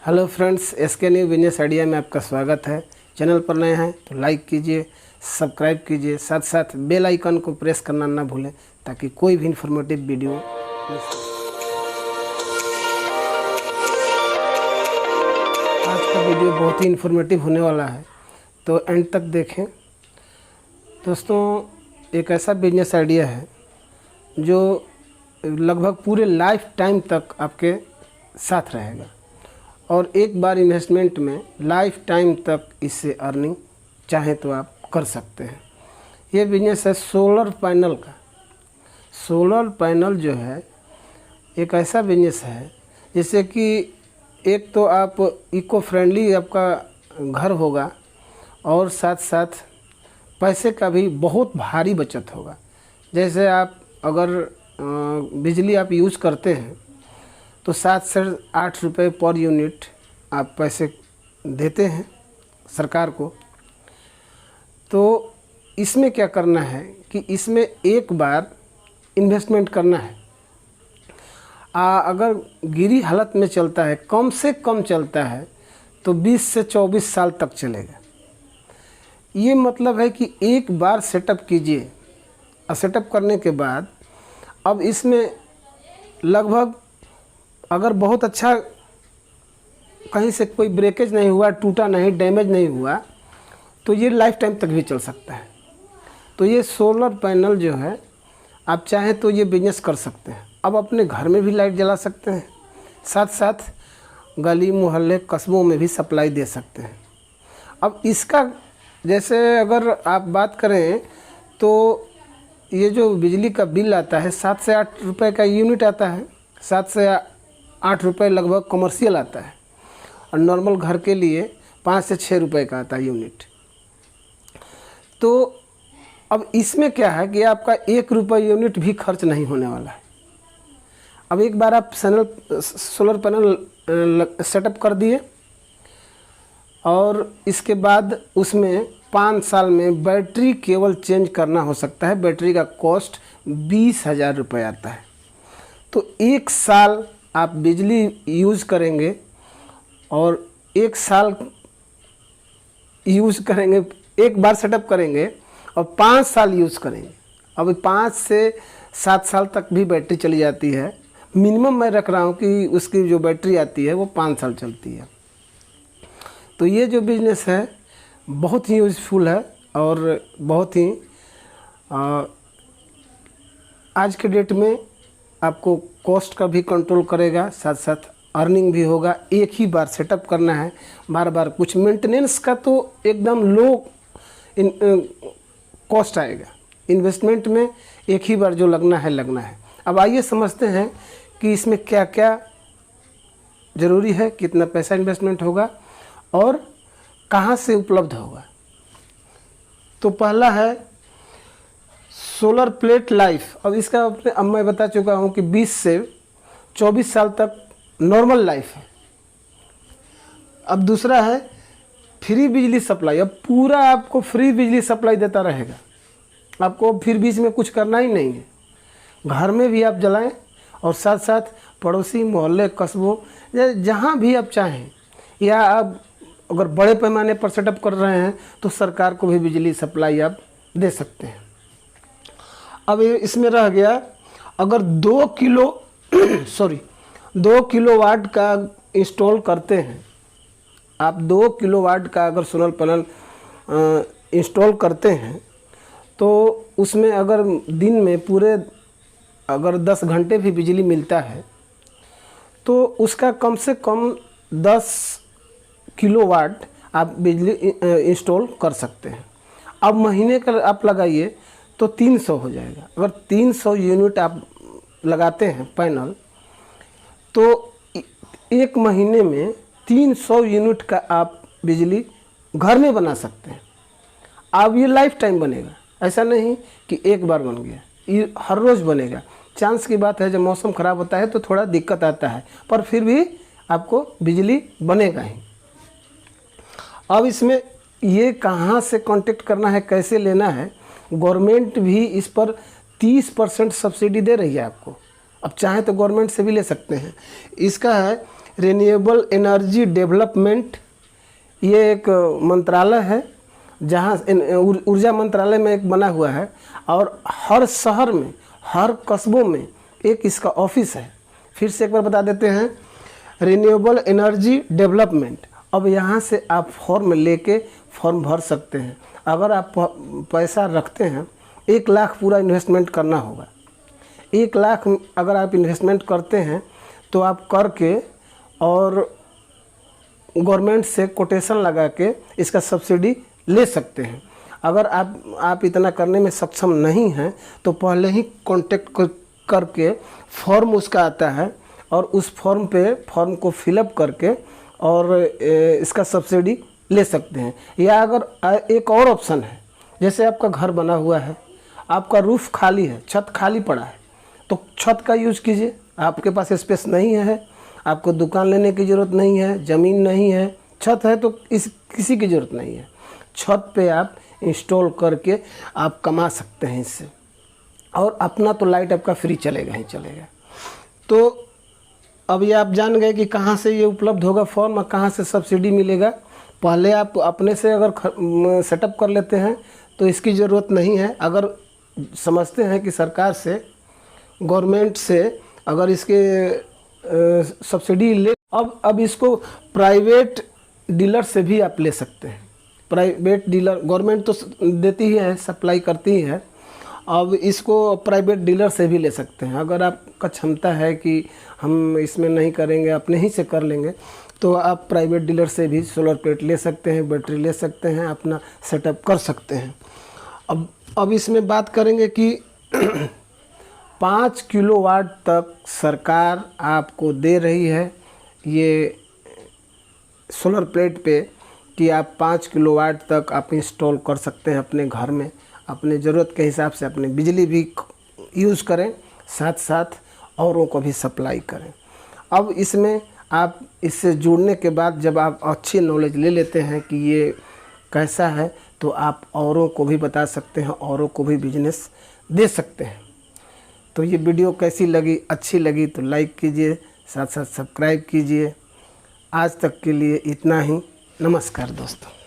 Hello friends, SK new business idea में आपका स्वागत है। चैनल पर नए हैं तो लाइक कीजिए, सब्सक्राइब कीजिए, साथ साथ बेल आइकन को प्रेस करना ना भूलें ताकि कोई भी इंफॉर्मेटिव वीडियो मिस हो। आज का वीडियो बहुत ही इंफॉर्मेटिव होने वाला है, तो एंड तक देखें। दोस्तों, एक ऐसा बिजनेस आइडिया है जो लगभग पूरे लाइफ टाइम तक आपके साथ रहेगा और एक बार इन्वेस्टमेंट में लाइफ टाइम तक इससे अर्निंग चाहें तो आप कर सकते हैं। ये बिजनेस है सोलर पैनल का। सोलर पैनल जो है एक ऐसा बिजनेस है जिससे कि एक तो आप इको फ्रेंडली आपका घर होगा और साथ साथ पैसे का भी बहुत भारी बचत होगा। जैसे आप अगर बिजली आप यूज़ करते हैं तो 7 से 8 रुपये पर यूनिट आप पैसे देते हैं सरकार को। तो इसमें क्या करना है कि इसमें एक बार इन्वेस्टमेंट करना है। अगर गिरी हालत में चलता है, कम से कम चलता है तो 20 से 24 साल तक चलेगा। ये मतलब है कि एक बार सेटअप कीजिए और सेटअप करने के बाद अब इसमें लगभग अगर बहुत अच्छा कहीं से कोई ब्रेकेज नहीं हुआ, टूटा नहीं, डैमेज नहीं हुआ तो ये लाइफ टाइम तक भी चल सकता है। तो ये सोलर पैनल जो है आप चाहें तो ये बिजनेस कर सकते हैं। अब अपने घर में भी लाइट जला सकते हैं, साथ साथ गली मोहल्ले कस्बों में भी सप्लाई दे सकते हैं। अब इसका जैसे अगर आप बात करें तो ये जो बिजली का बिल आता है 7 से 8 रुपये का यूनिट आता है। 7 से 8 रुपये लगभग कमर्शियल आता है और नॉर्मल घर के लिए 5 से 6 रुपये का आता है यूनिट। तो अब इसमें क्या है कि आपका 1 रुपये यूनिट भी खर्च नहीं होने वाला है। अब एक बार आप सोलर पैनल सेटअप कर दिए और इसके बाद उसमें 5 साल में बैटरी केवल चेंज करना हो सकता है। बैटरी का कॉस्ट 20,000 रुपये आता है। तो 1 साल आप बिजली यूज़ करेंगे और 1 साल यूज़ करेंगे, एक बार सेटअप करेंगे और 5 साल यूज़ करेंगे। अब 5 से 7 साल तक भी बैटरी चली जाती है। मिनिमम मैं रख रहा हूँ कि उसकी जो बैटरी आती है वो 5 साल चलती है। तो ये जो बिज़नेस है बहुत ही यूज़फुल है और बहुत ही आज के डेट में आपको कॉस्ट का भी कंट्रोल करेगा, साथ साथ अर्निंग भी होगा। एक ही बार सेटअप करना है, बार बार कुछ मेंटेनेंस का तो एकदम लो कॉस्ट आएगा। इन्वेस्टमेंट में एक ही बार जो लगना है। अब आइए समझते हैं कि इसमें क्या क्या ज़रूरी है, कितना पैसा इन्वेस्टमेंट होगा और कहाँ से उपलब्ध होगा। तो पहला है सोलर प्लेट लाइफ। अब इसका अब मैं बता चुका हूँ कि 20 से 24 साल तक नॉर्मल लाइफ है। अब दूसरा है फ्री बिजली सप्लाई। अब पूरा आपको फ्री बिजली सप्लाई देता रहेगा, आपको फिर बीच में कुछ करना ही नहीं है। घर में भी आप जलाएं और साथ साथ पड़ोसी मोहल्ले कस्बों जहाँ भी आप चाहें, या आप अगर बड़े पैमाने पर सेटअप कर रहे हैं तो सरकार को भी बिजली सप्लाई आप दे सकते हैं। अब इसमें रह गया, अगर 2 किलोवाट का इंस्टॉल करते हैं, आप 2 किलोवाट का अगर सोलर पैनल इंस्टॉल करते हैं तो उसमें अगर दिन में पूरे अगर 10 घंटे भी बिजली मिलता है तो उसका कम से कम 10 किलोवाट आप बिजली इंस्टॉल कर सकते हैं। अब महीने का आप लगाइए तो 300 हो जाएगा। अगर 300 यूनिट आप लगाते हैं पैनल तो एक महीने में 300 यूनिट का आप बिजली घर में बना सकते हैं। अब ये लाइफ टाइम बनेगा, ऐसा नहीं कि एक बार बन गया, ये हर रोज़ बनेगा। चांस की बात है, जब मौसम ख़राब होता है तो थोड़ा दिक्कत आता है, पर फिर भी आपको बिजली बनेगा ही। अब इसमें ये कहाँ से कांटेक्ट करना है, कैसे लेना है, गवर्नमेंट भी इस पर 30% सब्सिडी दे रही है आपको। अब चाहें तो गवर्नमेंट से भी ले सकते हैं। इसका है रिन्यूएबल एनर्जी डेवलपमेंट, ये एक मंत्रालय है जहाँ ऊर्जा मंत्रालय में एक बना हुआ है, और हर शहर में, हर कस्बों में एक इसका ऑफिस है। फिर से एक बार बता देते हैं, रिन्यूएबल एनर्जी डेवलपमेंट। अब यहाँ से आप फॉर्म लेके फॉर्म भर सकते हैं। अगर आप पैसा रखते हैं, 1 लाख पूरा इन्वेस्टमेंट करना होगा। 1 लाख अगर आप इन्वेस्टमेंट करते हैं तो आप करके और गवर्नमेंट से कोटेशन लगा के इसका सब्सिडी ले सकते हैं। अगर आप इतना करने में सक्षम नहीं हैं तो पहले ही कांटेक्ट करके फॉर्म उसका आता है, और उस फॉर्म को फिलअप करके और इसका सब्सिडी ले सकते हैं। या अगर एक और ऑप्शन है, जैसे आपका घर बना हुआ है, आपका रूफ खाली है, छत खाली पड़ा है, तो छत का यूज़ कीजिए। आपके पास स्पेस नहीं है, आपको दुकान लेने की ज़रूरत नहीं है, ज़मीन नहीं है, छत है तो किसी की ज़रूरत नहीं है। छत पे आप इंस्टॉल करके आप कमा सकते हैं इससे, और अपना तो लाइट आपका फ्री चलेगा ही चलेगा। तो अब ये आप जान गए कि कहाँ से ये उपलब्ध होगा फॉर्म और कहाँ से सब्सिडी मिलेगा। पहले आप अपने से अगर सेटअप कर लेते हैं तो इसकी ज़रूरत नहीं है। अगर समझते हैं कि सरकार से, गवर्नमेंट से अगर इसके सब्सिडी ले, अब इसको प्राइवेट डीलर से भी आप ले सकते हैं। प्राइवेट डीलर, गवर्नमेंट तो देती ही है, सप्लाई करती ही है, अब इसको प्राइवेट डीलर से भी ले सकते हैं। अगर आपका क्षमता है कि हम इसमें नहीं करेंगे, अपने ही से कर लेंगे, तो आप प्राइवेट डीलर से भी सोलर प्लेट ले सकते हैं, बैटरी ले सकते हैं, अपना सेटअप कर सकते हैं। अब इसमें बात करेंगे कि 5 किलोवाट तक सरकार आपको दे रही है ये सोलर प्लेट पे, कि आप 5 किलोवाट तक आप इंस्टॉल कर सकते हैं अपने घर में। अपने ज़रूरत के हिसाब से अपनी बिजली भी यूज़ करें, साथ साथ औरों को भी सप्लाई करें। अब इसमें आप इससे जुड़ने के बाद जब आप अच्छी नॉलेज ले लेते हैं कि ये कैसा है, तो आप औरों को भी बता सकते हैं, औरों को भी बिजनेस दे सकते हैं। तो ये वीडियो कैसी लगी, अच्छी लगी तो लाइक कीजिए, साथ साथ सब्सक्राइब कीजिए। आज तक के लिए इतना ही। नमस्कार दोस्तों।